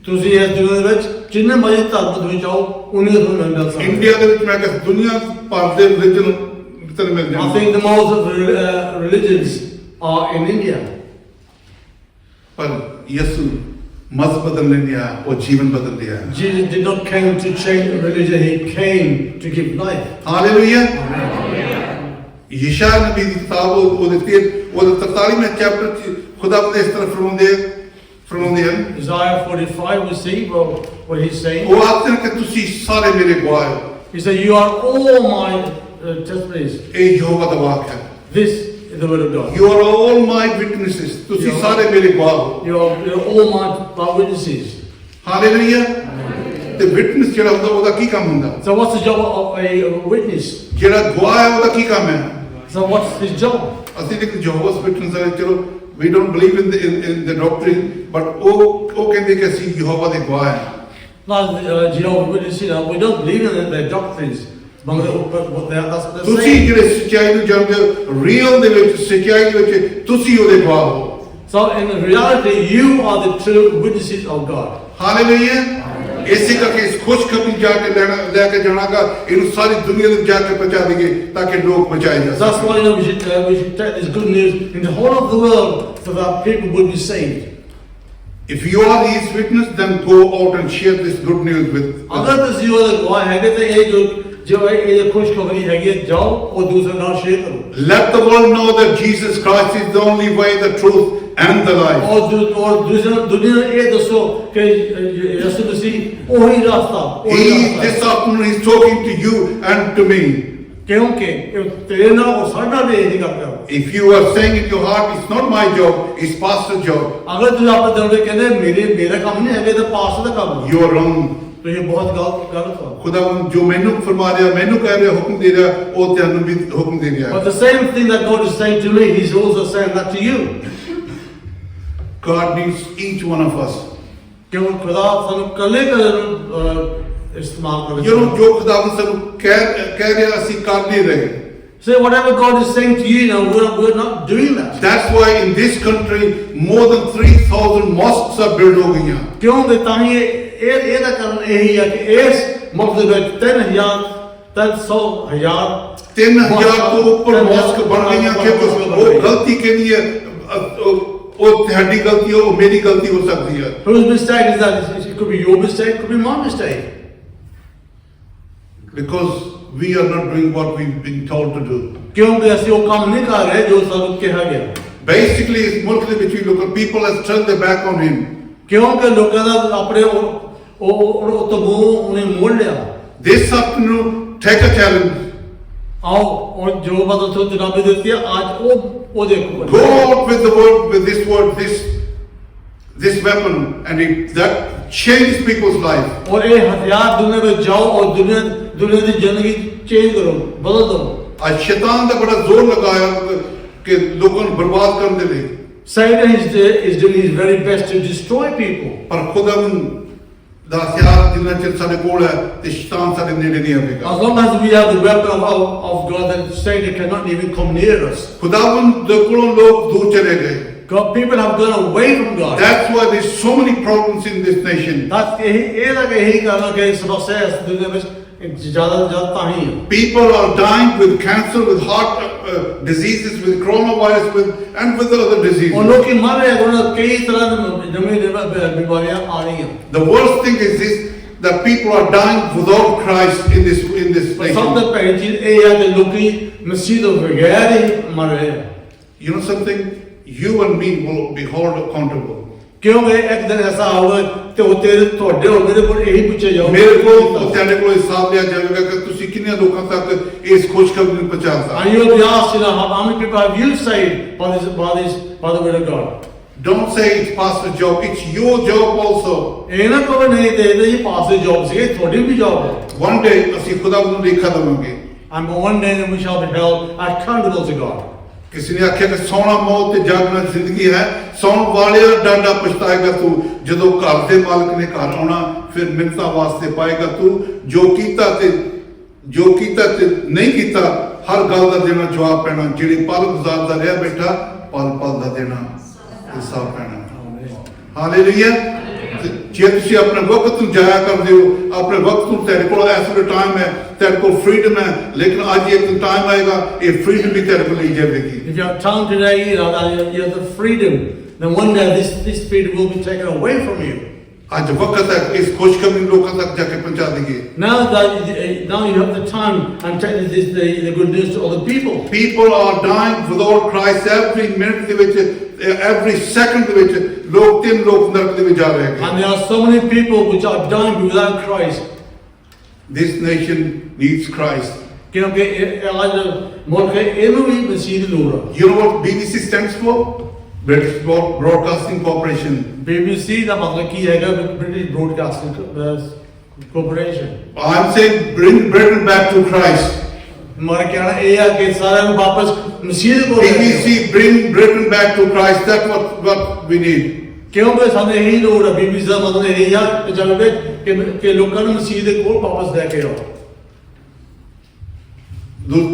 ਤੁਸੀਂ ਇਸ ਦੁਨੀਆ ਦੇ ਵਿੱਚ ਜਿੰਨੇ ਮਰਜ਼ੀ ਧਰਮ ਤੁਸੀਂ ਚਾਹੋ ਉਹਨੇ ਤੁਹਾਨੂੰ ਮਿਲ ਸਕਦਾ. इंडिया ਦੇ ਵਿੱਚ मैं कहता दुनिया भर ਦੇ religion तनु मिल I जाएंगे. think the most of the religions are in India. पर यसु मजहब बदलने नहीं आया, वो जीवन बदल दिया. Jesus did not come to change religion, he came to give life. Hallelujah. यशायाह नबी की किताब वो 43वें चैप्टर खुदा ने इस तरह फरमाते हैं. Isaiah 45, we see what he's saying. वो आते हैं कि तुसी सारे मेरे गवाह हो. He said, you are all my testimonies. ये यहोवा का वाक है. This is the word of God. You are all my witnesses. तुसी सारे मेरे गवाह हो. You're all my witnesses. Hallelujah. ते विटनेस जेड़ा होंदा ओदा की काम होंदा? So what's the job of a witness? जेड़ा गवाह है ओदा की काम है? So what's his job? ਅਸੀਂ ਇੱਕ Jehovah's Witness ਹੈ, ਚਲੋ we don't believe in the doctrine, but ਉਹ ਕਹਿੰਦੇ ਕਿ ਅਸੀਂ ਯਹੋਵਾ ਦੇ ਗਵਾਹ ਹਾਂ. Now, Jehovah's Witnesses, we don't believe in their doctrines. But that's what they're ਤੁਸੀਂ saying. ਜਿਹੜੇ ਸੱਚਾਈ ਨੂੰ ਜਾਣਦੇ ਹੋ, ਰੀਅਲ ਦੇ ਵਿੱਚ ਸੱਚਾਈ ਦੇ ਵਿੱਚ ਤੁਸੀਂ ਉਹਦੇ ਗਵਾਹ ਹੋ. So in reality, you are the true witnesses of God. Hallelujah. ਇਸੇ ਕਰਕੇ ਇਸ ਖੁਸ਼ਖਬਰੀ ਜਾ ਕੇ ਲੈ ਕੇ ਜਾਣਾਗਾ, ਇਹਨੂੰ ਸਾਰੀ ਦੁਨੀਆ ਨੂੰ ਜਾ ਕੇ ਪਹੁੰਚਾ ਦੇਗੇ ਤਾਂ ਕਿ ਲੋਕ ਬਚਾਏ ਜਾ That's ਸਕਣ. why we should take this good news in the whole of the world so that people would be saved. If you are his witness, then go out and share this good news with अगर others. ਤੁਸੀਂ ਉਹਦੇ ਗਵਾਹ ਹੈਗੇ ਤਾਂ ਇਹ ਜੋ ਇਹ ਖੁਸ਼ਖਬਰੀ ਹੈਗੀ ਹੈ, ਜਾਓ ਉਹ ਦੂਸਰੇ ਨਾਲ ਸ਼ੇਅਰ ਕਰੋ. Let the world know that Jesus Christ is the only way, the truth and the life. और दूसरे दुनिया में ये दसो कि यीशु मसीह वही रास्ता This afternoon he's talking to you and to me. क्योंकि तेरे नाल और साडा ने यही करता है. If you are saying in your heart, it's not my job, it's pastor's job, अगर तुम अपने दिल में कहते मेरा काम नहीं है, तो पास्टर का काम है, you are wrong. तो ये बहुत गलत है. खुदा जो मैनू फरमा रहा, मैनू कह रहा, हुक्म दे रहा, वो तेनू भी हुक्म दे रहा. But the same thing that God is saying to me, He's also saying that to you. God needs each one of us. क्यों खुदा सानू कले इस्तेमाल करे. You know, जो खुदा सानू कह रहा, ਅਸੀਂ कर नहीं रहे. So whatever God is saying to you, we're not doing that. That's why in this country more than 3,000 mosques are built हो गई हैं. क्योंकि ताही ਇਹਦਾ ਕਾਰਨ ਇਹ ਹੀ ਹੈ ਕਿ ਇਸ ਮੁਲਕ ਦੇ ਵਿੱਚ 3,000 ਤੋਂ ਉੱਪਰ ਮੌਸਕ ਬਣ ਗਈਆਂ ਕਿ ਉਹ ਗਲਤੀ ਕਿਹਦੀ ਹੈ? ਉਹ ਤੁਹਾਡੀ ਗਲਤੀ ਹੈ, ਉਹ ਮੇਰੀ ਗਲਤੀ ਹੋ ਸਕਦੀ ਹੈ. Whose mistake is that? It could be your mistake, it could be my mistake. Because we are not doing what we've been told to do. क्योंकि ਅਸੀਂ ਉਹ ਕੰਮ ਨਹੀਂ ਕਰ ਰਹੇ ਜੋ ਸਾਨੂੰ ਕਿਹਾ ਗਿਆ. Basically, ਇਸ ਮੁਲਕ ਦੇ ਵਿੱਚ ਵੀ ਲੋਕਾਂ people have turned their back on him. क्योंकि ਲੋਕਾਂ ਦਾ ਆਪਣੇ ਉਹ ਤੋਂ ਉਹਨੇ ਮੋੜ ਲਿਆ. This afternoon, take a challenge. आओ और जो बात तो जनाबी देती है आज वो देखो. Go out with the word, with this word, this weapon, and that changes people's life. और ये हथियार दुनिया में जाओ और दुनिया की जिंदगी चेंज करो, बदल दो. आज शैतान का बड़ा जोर लगाया कि लोगों को बर्बाद करने दे. Satan is doing his very best to destroy people. पर खुदा ਦਾ ਹਥਿਆਰ ਜਿੰਨਾ ਚਿਰ ਸਾਡੇ ਕੋਲ ਹੈ ਤੇ ਸ਼ੈਤਾਨ ਸਾਡੇ ਨੇੜੇ ਨਹੀਂ ਆਵੇਗਾ. As long as we have the weapon of God, then Satan cannot even come near us. खुदावन ਦੇ ਕੋਲੋਂ ਲੋਕ ਦੂਰ ਚਲੇ ਗਏ. God, people have gone away from God. That's why there's so many problems in this nation. That's यही कारण है कि समस्या इस दुनिया में ज़्यादा ताही है. People are dying with cancer, with heart diseases, with coronavirus, and with other diseases. और लोग की मर रहे हैं, उन्हें कई तरह की बीमारियां आ रही हैं. The worst thing is this: that people are dying without Christ in this ਪਰ ਸਭ nation. ਤੋਂ ਪਹਿਲੀ ਚੀਜ਼ ਇਹ ਹੈ ਕਿ ਲੋਕੀ ਮਸੀਹ ਤੋਂ ਬਗੈਰ ਹੀ ਮਰ ਰਹੇ ਆ। You know something? You and me will be held accountable. ਕਿਉਂਕਿ ਇੱਕ ਦਿਨ ਐਸਾ ਆਊਗਾ ਤੇ ਉਹ ਤੇਰੇ ਤੁਹਾਡੇ ਔਰ ਮੇਰੇ ਕੋਲ ਇਹੀ ਪੁੱਛਿਆ ਜਾਊਗਾ ਮੇਰੇ ਕੋਲ ਤੁਹਾਡੇ ਕੋਲ ਹਿਸਾਬ ਲਿਆ ਜਾਵੇਗਾ ਕਿ ਤੁਸੀਂ ਕਿੰਨੇ ਲੋਕਾਂ ਤੱਕ ਇਸ ਖੁਸ਼ਖਬਰੀ ਨੂੰ ਪਹੁੰਚਾਤਾ। And you'll be asked, how many people have you saved by the word of God? Don't say it's pastor's job, it's your job also. ਇਹ ਨਾ ਕਹੋ ਨਹੀਂ ਤੇ ਇਹ ਪਾਸ ਦੀ ਜੌਬ ਸੀ, ਇਹ ਤੁਹਾਡੀ ਵੀ ਜੌਬ ਹੈ। One day ਅਸੀਂ ਖੁਦਾ ਨੂੰ ਲੇਖਾ ਦੇਵਾਂਗੇ। And one day then we shall be held accountable to God. ਕਿਸੇ ਨੇ ਆਖਿਆ ਕਿ ਸੌਣਾ ਮੌਤ ਤੇ ਜਾਗਣਾ ਜ਼ਿੰਦਗੀ ਹੈ, ਸੌਣ ਵਾਲਿਆ ਡਾਂਡਾ ਪਛਤਾਏਗਾ ਤੂੰ, ਜਦੋਂ ਘਰ ਦੇ ਮਾਲਕ ਨੇ ਘਰ ਆਉਣਾ ਫਿਰ ਮਿੰਨਤਾਂ ਵਾਸਤੇ ਪਾਏਗਾ ਤੂੰ, ਜੋ ਕੀਤਾ ਤੇ ਨਹੀਂ ਕੀਤਾ ਹਰ ਗੱਲ ਦਾ ਦੇਣਾ ਜਵਾਬ ਪੈਣਾ, ਜਿਹੜੀ ਪਲ ਗੁਜ਼ਾਰਦਾ ਰਿਹਾ ਬੈਠਾ ਪਲ ਪਲ ਦਾ ਦੇਣਾ ਹਿਸਾਬ ਪੈਣਾ। ਹਾਲੇਲੂਇਆ। ਜੇ ਤੁਸੀਂ ਆਪਣੇ ਵਕਤ ਨੂੰ ਜਾਇਆ ਕਰਦੇ ਹੋ, ਆਪਣੇ ਵਕਤ ਨੂੰ ਤੁਹਾਡੇ ਕੋਲ ਇਸ ਵੇਲੇ ਟਾਈਮ ਹੈ, ਤੁਹਾਡੇ ਕੋਲ ਫਰੀडम ਹੈ, ਲੇਕਿਨ ਅੱਜ ਇੱਕ ਟਾਈਮ ਆਏਗਾ ਇਹ ਫਰੀडम ਵੀ ਤੁਹਾਡੇ ਕੋਲ ਲਈ ਜਾਵੇਗੀ। If you have time today, you have the freedom, then one day this freedom will be taken away from you. ਅੱਜ ਵਕਤ ਹੈ ਇਸ ਖੁਸ਼ਖਬਰੀ ਨੂੰ ਲੋਕਾਂ ਤੱਕ ਜਾ ਕੇ ਪਹੁੰਚਾ ਦਈਏ। Now you have the time and take the good news to other people. People are dying without Christ every minute ਦੇ ਵਿੱਚ, every second ਦੇ ਵਿੱਚ ਤਿੰਨ ਲੋਕ ਨਰਕ ਦੇ ਵਿੱਚ ਜਾ ਰਹੇ ਹਨ। And there are so many people which are dying without Christ. This nation needs Christ. ਕਿਉਂਕਿ ਅੱਜ ਮੁਲਕ ਇਹਨੂੰ ਵੀ ਮਸੀਹ ਦੀ ਲੋੜ ਹੈ। You know what BBC stands for? British Broadcasting Corporation. BBC ਦਾ ਮਤਲਬ ਕੀ ਹੈਗਾ? British Broadcasting Corporation. I'm saying bring Britain back to Christ. ਮਾਰਾ ਕਹਿਣਾ ਇਹ ਹੈ ਕਿ ਸਾਰਿਆਂ ਨੂੰ ਵਾਪਸ ਮਸੀਹ ਦੇ ਕੋਲ ਲੈ ਕੇ ਆਓ। BBC bring Britain back to Christ. That's what we need. ਕਿਉਂਕਿ ਸਾਨੂੰ ਇਹੀ ਲੋੜ ਹੈ। BBC ਦਾ ਮਤਲਬ ਇਹ ਹੈ ਕਿ ਜਦ ਕਿ ਲੋਕਾਂ ਨੂੰ ਮਸੀਹ ਦੇ ਕੋਲ ਵਾਪਸ ਲੈ ਕੇ ਆਓ।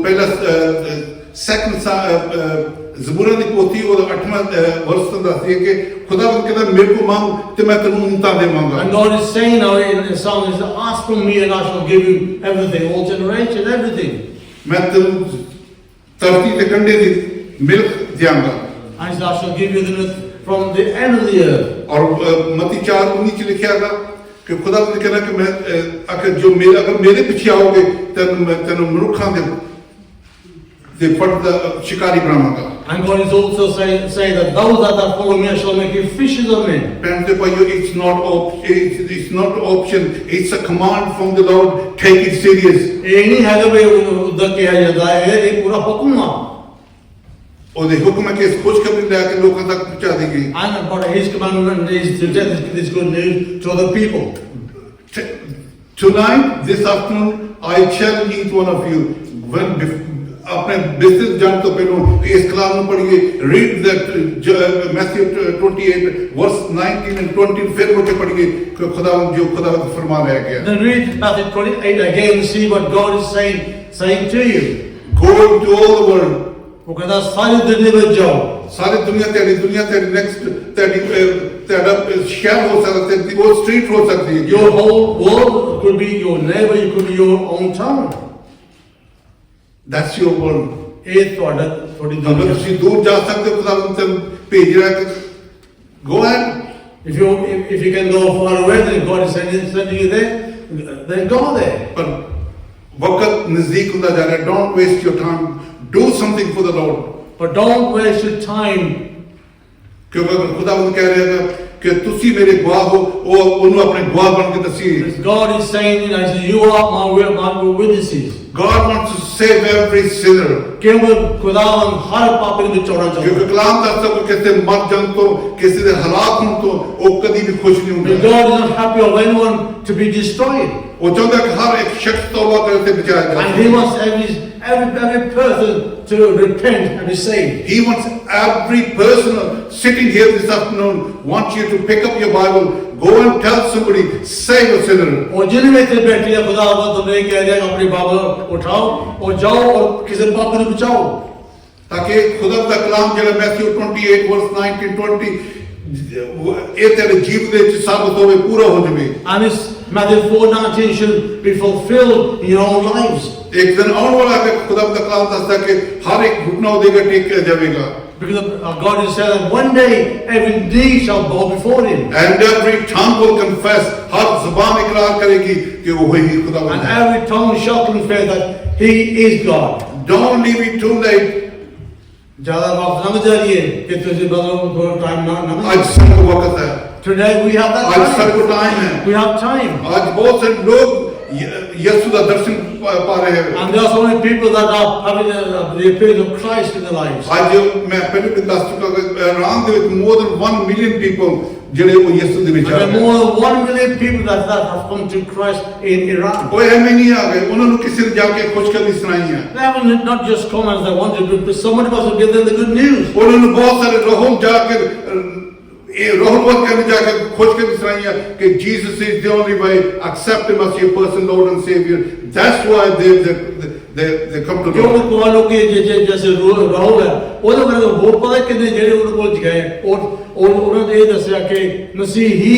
ਪਹਿਲਾ ਸੈਕੰਡ ਜ਼ਬੂਰ ਦੀ ਪੋਥੀ ਉਹਦਾ 8ਵਾਂ ਵਰਸ ਤੋਂ ਦੱਸਦੀ ਹੈ ਕਿ ਖੁਦਾਵੰਦ ਕਹਿੰਦਾ ਮੇਰੇ ਕੋਲ ਮੰਗ ਤੇ ਮੈਂ ਤੈਨੂੰ ਉਨਤਾ ਦੇਵਾਂਗਾ। And God is saying now in the song is ask from me and I shall give you everything, all generation, everything. ਮੈਂ ਤੈਨੂੰ ਧਰਤੀ ਤੇ ਕੰਢੇ ਦੀ ਮਿਲਕ ਦਿਆਂਗਾ। And I shall give you the milk from the end of the earth. ਔਰ ਮਤੀ 4:19 ਚ ਲਿਖਿਆ ਹੈਗਾ ਕਿ ਖੁਦਾਵੰਦ ਕਹਿੰਦਾ ਕਿ ਮੈਂ ਅਗਰ ਮੇਰੇ ਪਿੱਛੇ ਆਓਗੇ ਤੈਨੂੰ ਮਨੁੱਖਾਂ ਦੇ ਫੜ ਦਾ ਸ਼ਿਕਾਰੀ ਬਣਾਵਾਂਗਾ। And God is also saying that those that follow me I shall make you fishers of men. ਭੈਣ ਤੇ ਭਾਈਓ, it's not option, it's a command from the Lord. Take it serious. ਇਹ ਨਹੀਂ ਹੈਗਾ ਵੀ ਉਹਦਾ ਕਿਹਾ ਜਾਂਦਾ ਹੈ, ਇਹ ਪੂਰਾ ਹੁਕਮ ਆ। ਉਹਦੇ ਹੁਕਮ ਹੈ ਕਿ ਇਸ ਖੁਸ਼ਖਬਰੀ ਲੈ ਕੇ ਲੋਕਾਂ ਤੱਕ ਪਹੁੰਚਾ ਦੇਗੀ। And but His commandment is to take this good news to other people. Tonight, this afternoon, I challenge each one of you, अपने बिस्तर जाने तो पहले इस कलाम में पढ़िए, read that Matthew 28 verse 19 and 20 फिर उठे पढ़िए कि खुदा फरमा रहा है। Then read Matthew 28 again and see what God is saying to you. Go into all the world. वो कहता सारी दुनिया में जाओ। सारी दुनिया तेरी नेक्स्ट तेरा शहर हो सकता है, वो स्ट्रीट हो सकती है। Your whole world could be your neighbor, it could be your own town. That's your world. ये थोड़ी अगर दुनिया। तुम दूर जा सकते हो, खुदा तुम भेज रहा है, go ahead. If you can go far away, then God is sending you there, then go there. पर वक्त नजदीक होता जा रहा है। Don't waste your time. Do something for the Lord. But don't waste your time. क्योंकि अगर खुदा कह रहे हैं कि तुसी मेरे गवाह हो, वो उन्होंने अपने गवाह बन के दसी। Because God is saying, you are my witnesses. God wants to save every sinner. क्योंकि खुदावन हर पापी को छोड़ना चाहता क्योंकि है। कलाम दसता है कि किसी मर जान तो किसी दे हलाक हों तो वो कभी भी खुश नहीं But होता। God is not happy of anyone to be destroyed. वो चाहता है कि हर एक शख्स तौबा करके बचाया And जाए। He wants every person to repent and be saved. He wants every person sitting here this afternoon wants you to pick up your Bible, go and tell somebody, save a sinner. और जिन में इतने बैठे हैं खुदावन तुमने कह दिया अपनी बाइबल उठाओ और जाओ और किसी पापी को बचाओ। ताकि खुदा का कलाम जो मैथ्यू 28 वर्स 19 20 ये तेरे जीवन में साबित होवे, पूरा हो जावे। And this Matthew 4:19 should be fulfilled in your own lives. एक दिन आने वाला है कि खुदा का कलाम दसता है कि हर एक घुटना उदेगा टेक किया जाएगा। Because God has said that one day every knee shall bow before Him. And every tongue will confess, हर ज़बान इकरार करेगी कि वो ही खुदावंद And है. every tongue shall confess that He is God. Don't leave it too late. ज़्यादा वक्त न गुजारिए कि तुझे बदलो थोड़ा टाइम ना आज सबको वक्त है. Today we have that आज time. सबको टाइम है. We have time. आज बहुत से लोग यीशु का दर्शन पा रहे हैं. And there are so many people that are having the appearance of Christ in their lives. आज मैं पहले भी दस चुका कि around there is more than 1 million people जिन्हें वो यीशु दे And विचार there are हैं. more than 1 million people that have come to Christ in Iran. वो हमें नहीं आ गए. उन्होंने किसी ने जाके खुशखबरी सुनाई है. They haven't not just come as they wanted, but somebody must have given them the good news. उन्होंने बहुत सारे रोहम जाकर रोहम वर्क करने जाकर खुशखबरी सुनाई है कि Jesus is the only way. Accept Him as your personal Lord and Savior. That's why they come to क्यों God. को लोग ये जैसे राहुल है वो लोग अगर वो पता है कितने जेड़े उनको बोल गए और उन्होंने ये दसिया कि मसीह ही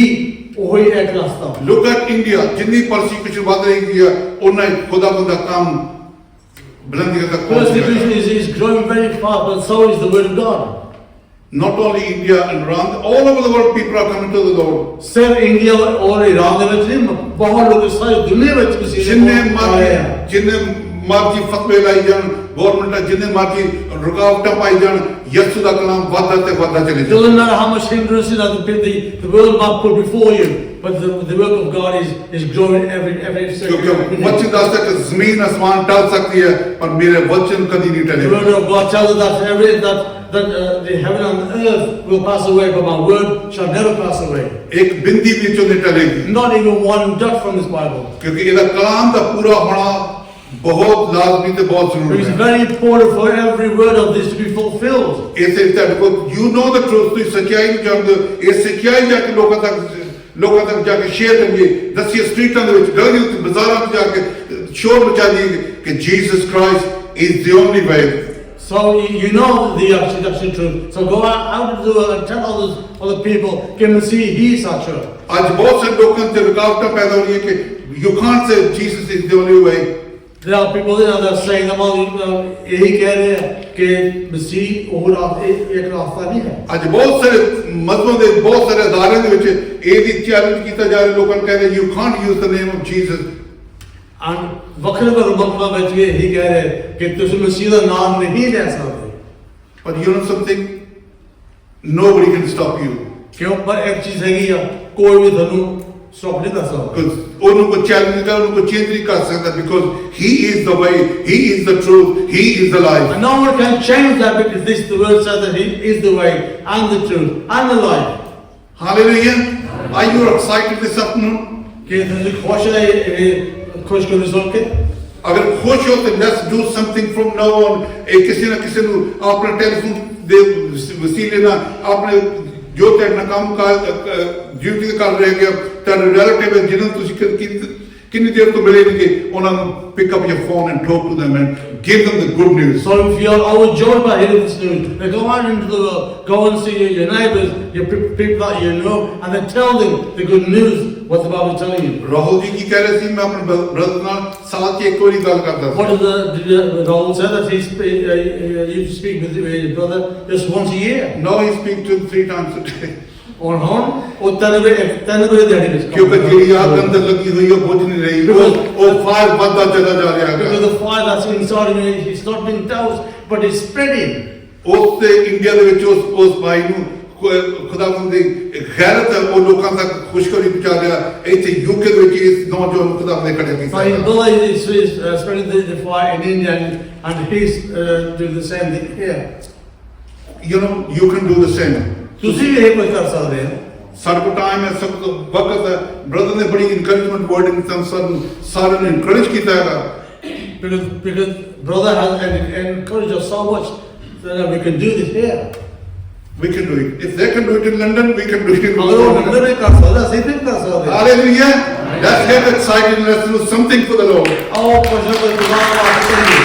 वही एक रास्ता. Look at India. जितनी persecution बढ़ रही है, उन्हें खुदावंद का काम बुलंदी का Persecution is growing very fast, but so is the word of God. Not only India and around, all over the world, people are coming to the Lord. सिर्फ इंडिया और ईरान के ਵਿੱਚ नहीं बहुत लोग सारी दुनिया ਵਿੱਚ मसीह जिन्हें मर्जी फतवे लाई जान, गवर्नमेंट जिन्हें मर्जी रुकावटें पाई जान, यीशु का कलाम वादा चले जाए. Doesn't matter how much hindrances the world might put before you, but the work of God is growing every second. क्योंकि वचन दास तक ज़मीन आसमान टल सकती है, पर मेरे वचन कभी नहीं The टलेगा. word of God tells us that the heaven and earth will pass away, but my word shall never pass away. एक बिंदी भी जो नहीं टलेगी. Not even one dot from this Bible. क्योंकि इधर कलाम का पूरा होना बहुत लाजमी ते बहुत It जरूरी is है. very important for every word of this to be fulfilled. ऐसे तक you know the truth, तो सच्चाई नहीं जानते. ये सच्चाई जाके लोगों तक जाके शेयर करिए. दसिए स्ट्रीटां दे विच गलियां ते बाजारां में जाके शोर मचा दिए कि Jesus Christ is the only way. So you know the actual truth. So go out into the world and tell other people, come and see He is our truth. आज बहुत से लोगों से रुकावटें पैदा हो रही है कि you can't say Jesus is the only way. There are people that are saying that यही कह रहे हैं कि मसीह और एक रास्ता नहीं है. आज बहुत सारे मजहबों के बहुत सारे अदारे दे विच ये भी चैलेंज किया जा रहा है. लोगों ने कह रहे you can't use the name of Jesus. And वक्र मतलब ਵਿੱਚ यही कह रहे हैं कि तुम मसीह का नाम नहीं ले सकते. But you know something? Nobody can stop you. क्यों? पर एक चीज हैगी है कोई भी थानू स्टॉप नहीं कर सकता. Because उनको चैलेंज कर उनको चेंज नहीं कर सकता. Because He is the way, He is the truth, He is the life. And no one can change that because this the word says that He is the way and the truth and the life. Hallelujah. Are you excited this afternoon? कि तुझे खुश है खुश को सुन के. अगर खुश हो तो let's do something from now on. एक किसी ना किसी को अपना टेलीफोन दे वसीले ना अपने जो तेरे काम का ड्यूटी कर रहे हैं तेरे रिलेटिव जिन्हें तुझे कितनी देर तो मिले नहीं उन्हें pick up your phone and talk to them and give them the good news. So if you are overjoyed by hearing this news, then go out into the world, go and see your neighbors, your people that you know, and then tell them the good news, what the Bible is telling you. Rahul ji की कह रहे थे मैं अपने brother नाल साल की एक बारी गल करता What did the Raul say that you speak with your brother just once a year? Now he speaks to him 3 times a day. और तन बड़े दिहाड़ी में क्योंकि जिहड़ी आग अंदर लगी हुई है बुझ नहीं रही वो फायर बढ़ता चला जा रहा है. Because the fire that's inside of you is not being doused but is spreading. उससे इंडिया ਦੇ ਵਿੱਚ ਉਸ ਭਾਈ ਨੂੰ ਖੁਦਾਵੰਦ ਦੀ ਗੈਰਤ ਉਹ ਲੋਕਾਂ ਤੱਕ ਖੁਸ਼ਖਬਰੀ ਪਹੁੰਚਾ ਰਿਹਾ. ਇੱਥੇ ਯੂਕੇ ਦੇ ਵਿੱਚ ਇਸ ਨੌਜਵਾਨ ਨੂੰ ਖੁਦਾਵੰਦ ਨੇ ਖੜਿਆ ਕੀਤਾ. So his brother is spreading the fire in India and he's doing the same thing here. You know you can do the same. ਤੁਸੀਂ ਵੀ ਇਹ ਕੁਝ ਕਰ ਸਕਦੇ ਹੋ. ਸਾਡੇ ਕੋਲ ਟਾਈਮ ਹੈ ਸਭ ਤੋਂ ਵਕਤ ਹੈ. ਬ੍ਰਦਰ ਨੇ ਬੜੀ ਇਨਕਰੇਜਮੈਂਟ ਵਰਡਿੰਗ ਸਾਨੂੰ ਸਾਰਿਆਂ ਨੂੰ ਇਨਕਰੇਜ ਕੀਤਾ ਹੈਗਾ. Because brother has encouraged us so much that we can do this here. We can do it. If they can do it in London, we can do it in अगर वो London. London में कर सकता है सिर्फ कर सकते हैं. Hallelujah. Let's get excited and let's do something for the Lord. आओ परमेश्वर की बात करेंगे.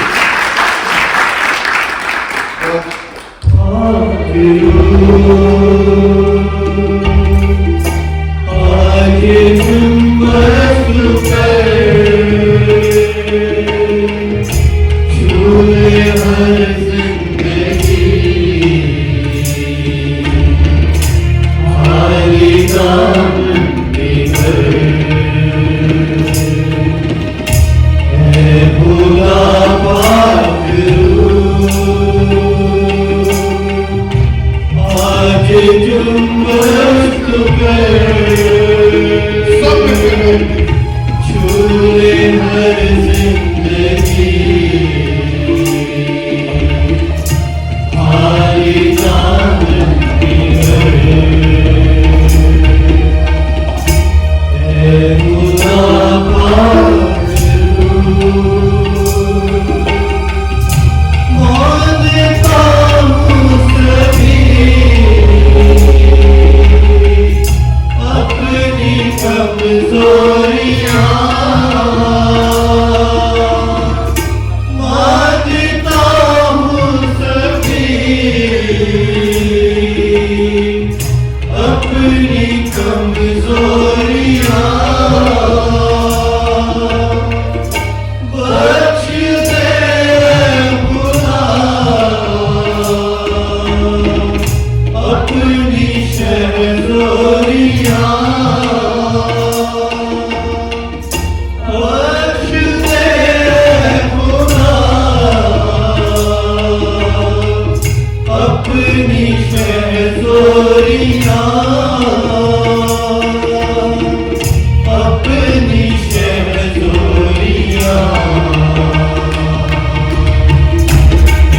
अपनी शहज़ोरियाँ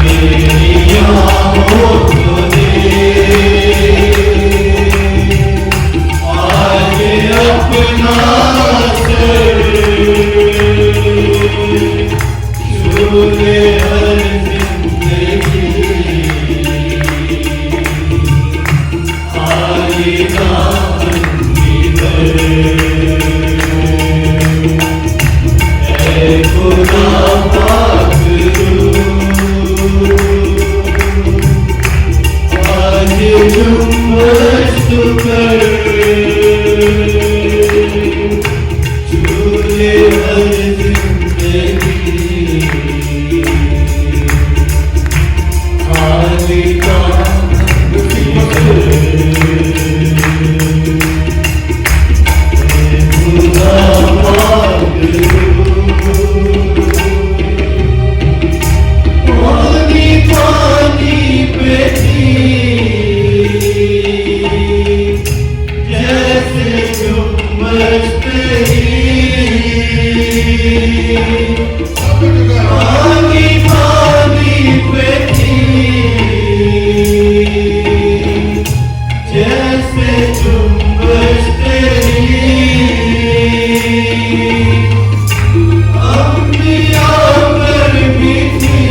मेरी आँखों को दे आज अपना सर झूले हर जिंदगी आईना खुदा पाक आज जुम्मत कर झूले हर जिंदगी आईना खुदा पाक पानी पे थी जैसे चुम्बक पानी पे थी जैसे चुम्बक अंबिया पर भी थी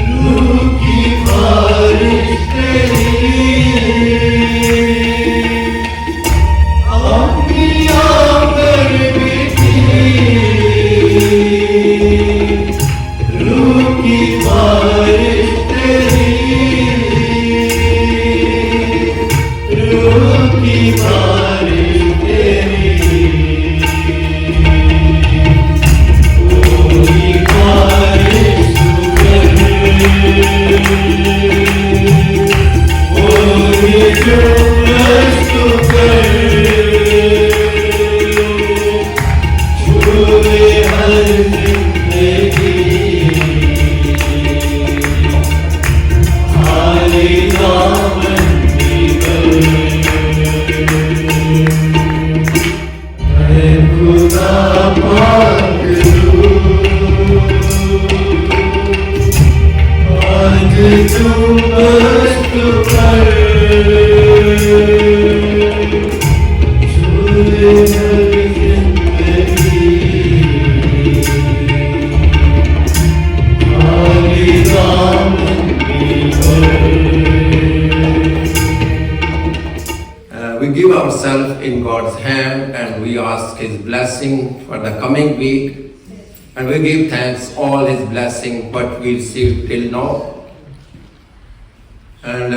रूह की बारिश तेरी अंबिया पर भी थी रूह की बारिश तेरी रूह की बारिश तेरी कोई बारिश We give ourselves in God's hand and we ask His blessing for the coming week. And we give thanks all His blessing what we received till now. And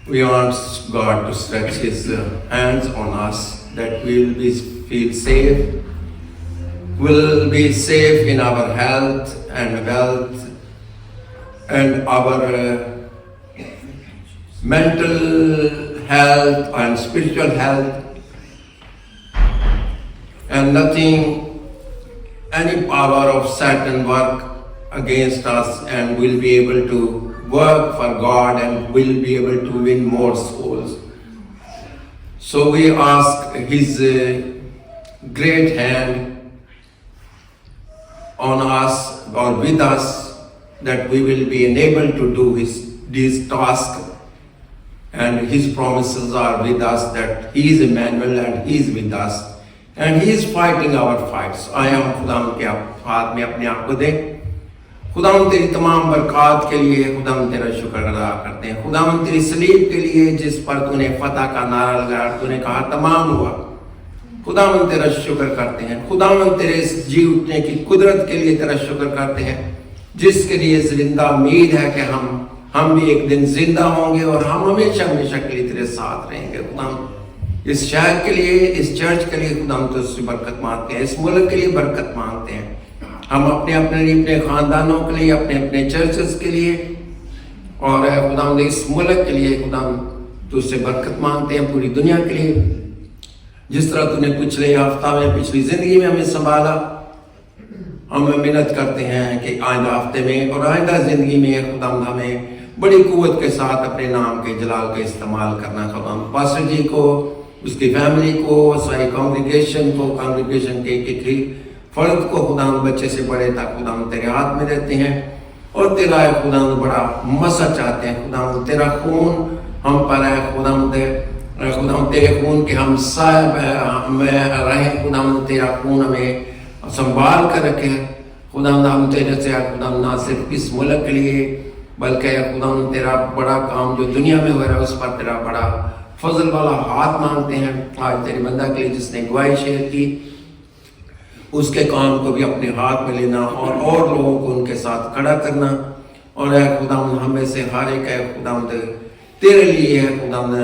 we ask God to stretch His hands on us that we will feel safe. We'll be safe in our health and wealth and our mental health and spiritual health, and nothing, any power of Satan work against us, and we'll be able to work for God and we'll be able to win more souls. So we ask His great hand on us or with us that we will be enabled to do these tasks. And His promises are with us that He is Emmanuel and He is with us. And He is fighting our fights. आया हम खुदाम के हाथ में अपने आप को दें. खुदाम तेरी तमाम बरक़ात के लिए खुदाम तेरा शुक्र अदा करते हैं. खुदाम तेरी सलीब के लिए जिस पर तूने फतह का नारा लगाया, तूने कहा तमाम हुआ. खुदाम तेरा शुक्र करते हैं. खुदाम तेरे इस जी उठने की कुदरत के लिए तेरा शुक्र करते हैं, जिसके लिए जिंदा उम्मीद है कि हम भी एक दिन जिंदा होंगे और हम हमेशा हमेशा के लिए तेरे साथ रहेंगे. खुदाम इस शहर के लिए, इस चर्च के लिए खुदाम तुझसे बरकत मांगते हैं. इस मुल्क के लिए बरकत मांगते हैं. हम अपने अपने खानदानों के लिए, अपने अपने चर्चेस के लिए और खुदाम इस मुल्क के लिए खुदाम तुझसे बरकत मांगते हैं. पूरी दुनिया के लिए जिस तरह तूने पिछले हफ्ता में, पिछली जिंदगी में हमें संभाला, हम मिन्नत करते हैं कि आइंदा हफ्ते में और आइंदा जिंदगी में खुदाम हमें बड़ी कुव्वत के साथ अपने नाम के जलाल का इस्तेमाल करना। खुदाम पास्टर जी को, उसकी फैमिली को, सारी कांग्रेगेशन को, कांग्रेगेशन के एक फर्द को खुदाम बच्चे से बड़े तक खुदाम तेरे हाथ में देते हैं और तेरा खुदाम बड़ा मसा चाहते हैं। खुदाम तेरा खून हम पर है, खुदाम तेरे खून के हम साहब में रहे। खुदाम तेरा खून हमें संभाल कर रखे। खुदाम हम तेरे से खुदाम ना सिर्फ इस मुल्क के लिए बल्कि खुदाम तेरा बड़ा काम जो दुनिया में हो रहा है उस पर तेरा बड़ा फजल वाला हाथ मांगते हैं। आज तेरे बंदा के लिए जिसने गवाही शेयर की उसके काम को भी अपने हाथ में लेना और लोगों को उनके साथ खड़ा करना। और खुदाम हमें से हर एक है खुदाम तेरे लिए है खुदाम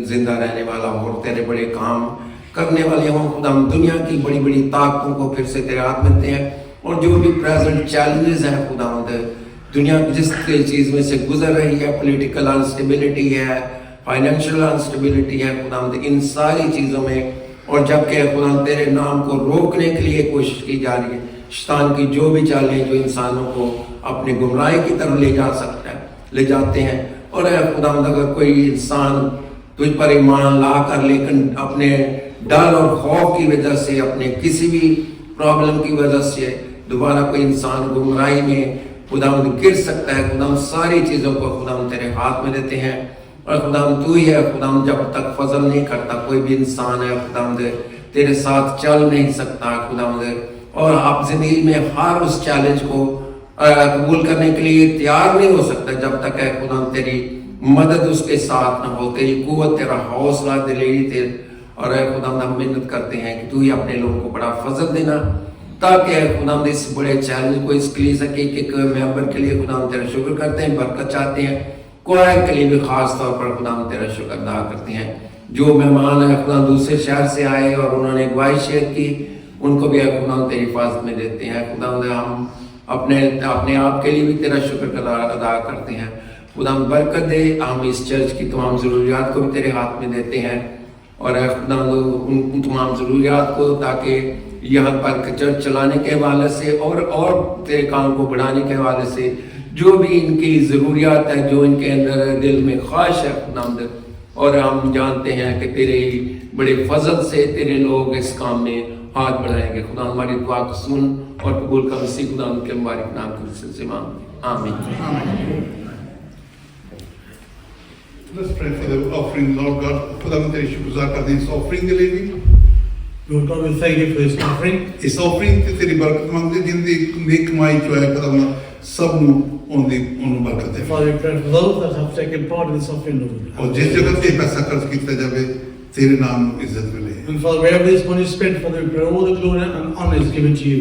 जिंदा रहने वाला और तेरे बड़े काम करने वाले हों। खुदाम दुनिया की बड़ी बड़ी ताकतों को फिर से तेरे हाथ मिलते हैं और जो भी प्रेजेंट चैलेंजेस हैं खुदाम दुनिया जिस चीज़ में से गुजर रही है, पॉलिटिकल अनस्टेबिलिटी है, फाइनेंशियल अनस्टेबिलिटी है खुदाम इन सारी चीज़ों में, और जबकि खुदाम तेरे नाम को रोकने के लिए कोशिश की जा रही है, शैतान की जो भी चालें जो इंसानों को अपने गुमराही की तरफ ले जाते हैं। और खुदाम अगर कोई इंसान तुझ पर ईमान ला कर लेकिन अपने डर और खौफ की वजह से, अपने किसी भी प्रॉब्लम की वजह से दोबारा कोई इंसान गुमराही में खुदाम गिर सकता है। खुदाम सारी चीज़ों को खुदाम तेरे हाथ में देते हैं और खुदाम तू ही है खुदाम जब तक फजल नहीं करता कोई भी इंसान है खुदाम तेरे साथ चल नहीं सकता खुदाम। और आप जिंदगी में हर उस चैलेंज को कबूल करने के लिए तैयार नहीं हो सकता जब तक है खुदाम तेरी मदद उसके साथ न हो, तेरी कुव्वत, तेरा हौसला दिलेरी और खुदाम हम मिन्नत करते हैं कि तू ही अपने लोगों को बड़ा फजल देना ताकि खुदाम इस बड़े चैलेंज को इस कलीसिया के एक मेंबर के लिए खुदाम तेरा शुक्र करते हैं, बरकत चाहते हैं। कोई के लिए भी खास तौर पर खुदाम तेरा शुक्र अदा करते हैं। जो मेहमान है खुदा दूसरे शहर से आए और उन्होंने गवाही शेयर की उनको भी खुदा तेरी हिफाजत में देते हैं। खुदा हम अपने आप के लिए भी तेरा शुक्र अदा करते हैं। खुदा बरकत दे, हम इस चर्च की तमाम ज़रूरियात को भी तेरे हाथ में देते हैं और खुदा उन तमाम ज़रूरियात को ताकि यहाँ पर चर्च चलाने के हवाले से और तेरे काम को बढ़ाने के हवाले से जो भी इनकी ज़रूरियात है, जो इनके अंदर दिल में ख्वाहिश है खुदावंद, और हम जानते हैं कि तेरे बड़े फजल से तेरे लोग इस काम में हाथ बढ़ाएंगे। खुदा हमारी दुआ को सुन और कबूल कर मसीह खुदा के मुबारक नाम से मांग आमीन। Let's pray for the offering, Lord God. खुदा हम तेरी शुक्रगुजार करते हैं इस offering के लिए भी। Lord God, we thank you for this offering. इस offering से तेरी बरकत मांगते जिंदगी नेक कमाई जो है खुदा सब उन बरकत दे। Father, we pray for those that have taken part in this offering, Lord. और जिस जगह पे पैसा खर्च किया जावे तेरे नाम इज्जत मिले। And Father, wherever this money is spent, Father, we pray all the glory and honor is given to you.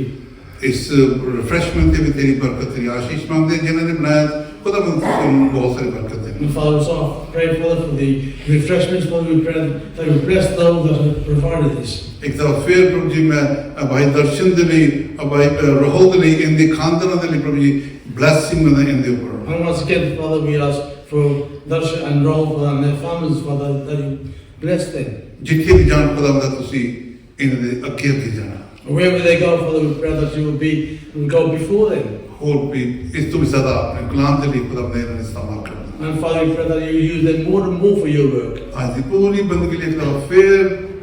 इस रिफ्रेशमेंट के भी तेरी बरकत तेरी आशीष मांगते जिन्होंने बनाया खुदा उनको बहुत सारी बरकत दे। And Father, so I pray Father for the refreshments, Father, we pray that you bless those that have provided this. एक तरफ फिर प्रभु जी मैं भाई दर्शन दे लिए, भाई राहुल दे लिए, इनके खानदान दे लिए प्रभु जी blessing में इनके ऊपर। And once again, Father, we ask for Darshan and Rahul and their families, Father, that you bless them. जितने भी जान खुदा मैं तुसी इनके अकेले की जाना। Wherever they go, Father, we pray that you will go before them. और भी इस तो भी ज़्यादा अपने गुलाम के लिए खुदा ने इन्हें इस्तेमाल करना। And Father, we pray that you use them more and more for your work. आज की पूरी बंदगी के लिए खुदा फिर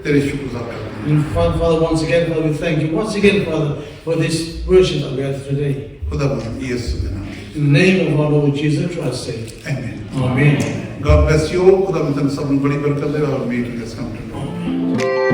तेरे शुक्रगुजार करते हैं। And Father, once again, Father, we thank you once again, Father, for this worship that we had today. खुदा यीशु के नाम। In the name of our Lord Jesus Christ, say, Amen. Amen. God bless you all. खुदा में तुम सब बड़ी बरकत दे और मीटिंग इस काम